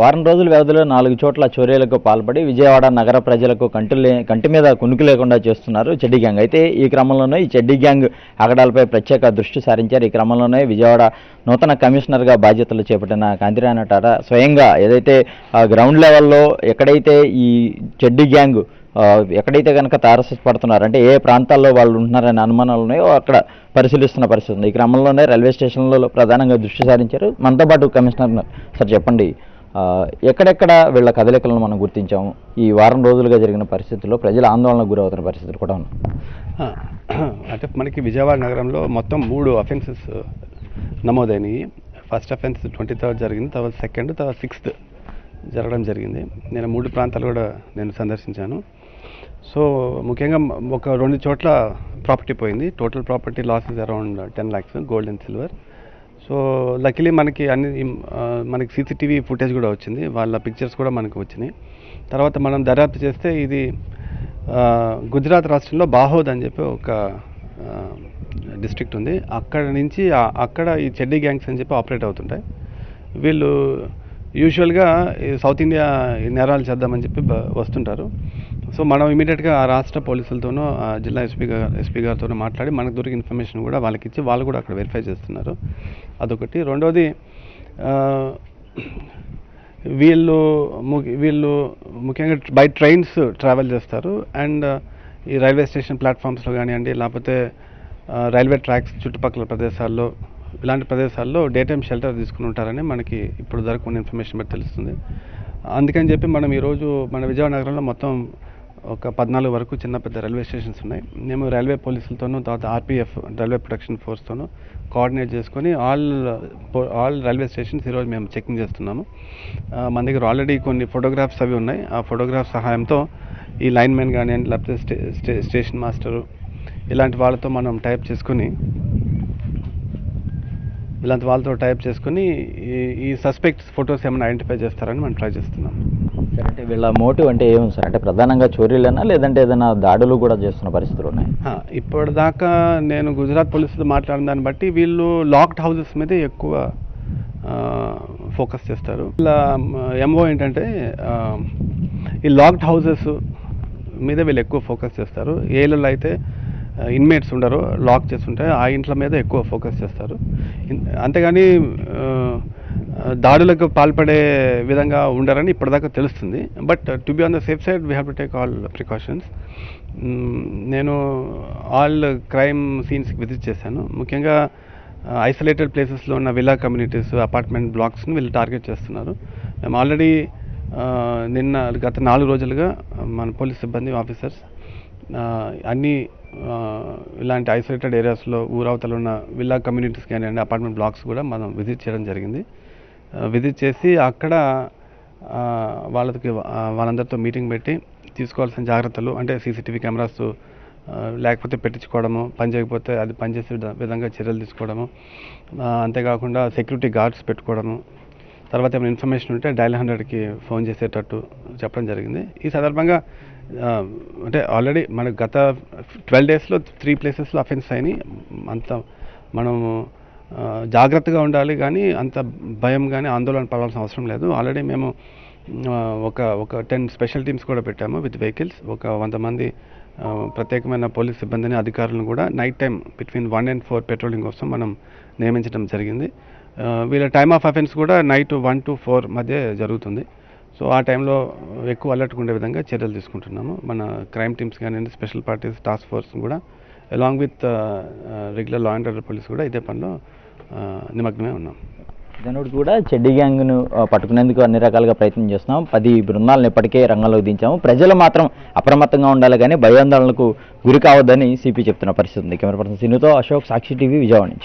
వారం రోజుల వ్యవధిలో 4 చోట్ల చోరీలకు పాల్పడి విజయవాడ నగర ప్రజలకు కంటి మీద కునుకు లేకుండా చేస్తున్నారు చెడ్డీ గ్యాంగ్. అయితే ఈ క్రమంలోనే ఈ చెడ్డీ గ్యాంగ్ ఆగడాలపై ప్రత్యేక దృష్టి సారించారు. ఈ క్రమంలోనే విజయవాడ నూతన కమిషనర్గా బాధ్యతలు చేపట్టిన కాంతిరాయన టాటా స్వయంగా ఏదైతే గ్రౌండ్ లెవెల్లో ఎక్కడైతే ఈ చెడ్డీ గ్యాంగ్ ఎక్కడైతే కనుక తారసపడుతున్నారు అంటే ఏ ప్రాంతాల్లో వాళ్ళు ఉంటున్నారనే అనుమానాలు ఉన్నాయో అక్కడ పరిశీలిస్తున్న పరిస్థితి ఉంది. ఈ క్రమంలోనే రైల్వే స్టేషన్లలో ప్రధానంగా దృష్టి సారించారు. మనతో పాటు కమిషనర్ సార్ చెప్పండి, ఎక్కడెక్కడ వీళ్ళ కదలికలను మనం గుర్తించాము? ఈ వారం రోజులుగా జరిగిన పరిస్థితుల్లో ప్రజలు ఆందోళనకు గురవుతున్న పరిస్థితులు కూడా ఉన్నాయి. అంటే మనకి విజయవాడ నగరంలో మొత్తం 3 అఫెన్సెస్ నమోదైనవి. ఫస్ట్ అఫెన్స్ 23rd జరిగింది, తర్వాత 2nd, తర్వాత 6th జరగడం జరిగింది. నేను 3 ప్రాంతాలు కూడా నేను సందర్శించాను. సో ముఖ్యంగా ఒక 2 చోట్ల ప్రాపర్టీ పోయింది. Total property losses around 10 lakhs gold and silver. So luckily మనకి సీసీటీవీ ఫుటేజ్ కూడా వచ్చింది, వాళ్ళ పిక్చర్స్ కూడా మనకు వచ్చినాయి. తర్వాత మనం దర్యాప్తు చేస్తే ఇది గుజరాత్ రాష్ట్రంలో బాహోద్ అని చెప్పి ఒక డిస్ట్రిక్ట్ ఉంది. అక్కడ ఈ చెడ్డీ గ్యాంగ్స్ అని చెప్పి ఆపరేట్ అవుతుంటాయి. వీళ్ళు యూజువల్గా సౌత్ ఇండియా నేరాలు చేద్దామని చెప్పి వస్తుంటారు. సో మనం ఇమీడియట్గా ఆ రాష్ట్ర పోలీసులతోనూ జిల్లా ఎస్పీ గారితోనూ మాట్లాడి మనకు దొరికిన ఇన్ఫర్మేషన్ కూడా వాళ్ళకి ఇచ్చి వాళ్ళు కూడా అక్కడ వెరిఫై చేస్తున్నారు. అదొకటి. రెండోది, వీళ్ళు ముఖ్యంగా బై ట్రైన్స్ ట్రావెల్ చేస్తారు. అండ్ ఈ రైల్వే స్టేషన్ ప్లాట్ఫామ్స్లో కానివ్వండి, లేకపోతే రైల్వే ట్రాక్స్ చుట్టుపక్కల ప్రదేశాల్లో, ఇలాంటి ప్రదేశాల్లో డే టైమ్ షెల్టర్ తీసుకుని ఉంటారని మనకి ఇప్పుడు దొరకని ఇన్ఫర్మేషన్ బట్టి తెలుస్తుంది. అందుకని చెప్పి మనం ఈరోజు మన విజయవాడ నగరంలో మొత్తం ఒక 14 వరకు చిన్న పెద్ద రైల్వే స్టేషన్స్ ఉన్నాయి. మేము రైల్వే పోలీసులతోనూ, తర్వాత ఆర్పీఎఫ్ రైల్వే ప్రొటెక్షన్ ఫోర్స్తోనూ కోఆర్డినేట్ చేసుకొని ఆల్ రైల్వే స్టేషన్స్ ఈరోజు మేము చెకింగ్ చేస్తున్నాము. మన దగ్గర ఆల్రెడీ కొన్ని ఫోటోగ్రాఫ్స్ అవి ఉన్నాయి. ఆ ఫోటోగ్రాఫ్ సహాయంతో ఈ లైన్మెన్ కానివ్వండి, లేకపోతే స్టేషన్ మాస్టరు ఇలాంటి వాళ్ళతో మనం టైప్ చేసుకొని ఈ సస్పెక్ట్స్ ఫొటోస్ ఏమైనా ఐడెంటిఫై చేస్తారని మనం ట్రై చేస్తున్నాం. సరే, అంటే వీళ్ళ మోటివ్ అంటే ఏమి సార్? అంటే ప్రధానంగా చోరీలేనా, లేదంటే ఏదైనా దాడులు కూడా చేస్తున్న పరిస్థితులు ఉన్నాయి? ఇప్పటిదాకా నేను గుజరాత్ పోలీసులతో మాట్లాడిన దాన్ని బట్టి వీళ్ళు లాక్డ్ హౌసెస్ మీద ఎక్కువ ఫోకస్ చేస్తారు. ఇలా ఎంఓ ఏంటంటే ఈ లాక్డ్ హౌసెస్ మీద వీళ్ళు ఎక్కువ ఫోకస్ చేస్తారు. ఏ ఇళ్ళలో అయితే ఇన్మేట్స్ ఉండరు, లాక్ చేస్తుంటే ఆ ఇంట్ల మీద ఎక్కువ ఫోకస్ చేస్తారు. అంతేగాని దాడులకు పాల్పడే విధంగా ఉండరని ఇప్పటిదాకా తెలుస్తుంది. But to be on the safe side we have to take all precautions. నేను ఆల్ క్రైమ్ సీన్స్కి విజిట్ చేశాను. ముఖ్యంగా ఐసోలేటెడ్ ప్లేసెస్లో ఉన్న విల్లా కమ్యూనిటీస్, అపార్ట్మెంట్ బ్లాక్స్ని వీళ్ళు టార్గెట్ చేస్తున్నారు. మేము ఆల్రెడీ గత 4 రోజులుగా మన పోలీస్ సిబ్బంది ఆఫీసర్స్ అన్నీ ఇలాంటి ఐసోలేటెడ్ ఏరియాస్లో ఊరవతల ఉన్న విల్లా కమ్యూనిటీస్ కానివ్వండి, అపార్ట్మెంట్ బ్లాక్స్ కూడా మనం విజిట్ చేయడం జరిగింది. విజిట్ చేసి అక్కడ వాళ్ళందరితో మీటింగ్ పెట్టి తీసుకోవాల్సిన జాగ్రత్తలు, అంటే సీసీటీవీ కెమెరాస్ లేకపోతే పెట్టించుకోవడము, పని చేయకపోతే అది పనిచేసే విధంగా చర్యలు తీసుకోవడము, అంతేకాకుండా సెక్యూరిటీ గార్డ్స్ పెట్టుకోవడము, తర్వాత ఏమైనా ఇన్ఫర్మేషన్ ఉంటే డయల్ 100కి ఫోన్ చేసేటట్టు చెప్పడం జరిగింది. ఈ సందర్భంగా అంటే ఆల్రెడీ మనకు గత 12 daysలో 3 places అఫెన్స్ అయినాయి. అంత మనము జాగ్రత్తగా ఉండాలి, కానీ అంత భయం కానీ ఆందోళన పడాల్సిన అవసరం లేదు. ఆల్రెడీ మేము ఒక 10 స్పెషల్ టీమ్స్ కూడా పెట్టాము విత్ వెహికల్స్. ఒక 100 మంది ప్రత్యేకమైన పోలీస్ సిబ్బందిని, అధికారులను కూడా night time between 1 and 4 patrolling కోసం మనం నియమించడం జరిగింది. వీళ్ళ టైమ్ ఆఫ్ అఫెన్స్ కూడా నైట్ 1 to 4 మధ్య జరుగుతుంది. సో ఆ టైంలో ఎక్కువ అలర్ట్గా ఉండే విధంగా చర్యలు తీసుకుంటున్నాము. మన క్రైమ్ టీమ్స్ కానీ, స్పెషల్ పార్టీస్, టాస్క్ ఫోర్స్ కూడా along with regular law and order police కూడా ఇదే పనిలో నిమగ్నమే ఉన్నాం. దాని కూడా చెడ్డీ గ్యాంగ్ను పట్టుకునేందుకు అన్ని రకాలుగా ప్రయత్నం చేస్తున్నాం. 10 బృందాలను ఇప్పటికే రంగంలోకి దించాము. ప్రజలు మాత్రం అప్రమత్తంగా ఉండాలి, కానీ భయాందోళనలకు గురి కావద్దని సిపి చెప్తున్న పరిస్థితి ఉంది. కెమెరా పర్సన్ సినుతో అశోక్, సాక్షి టీవీ, విజయవాడ నుంచి.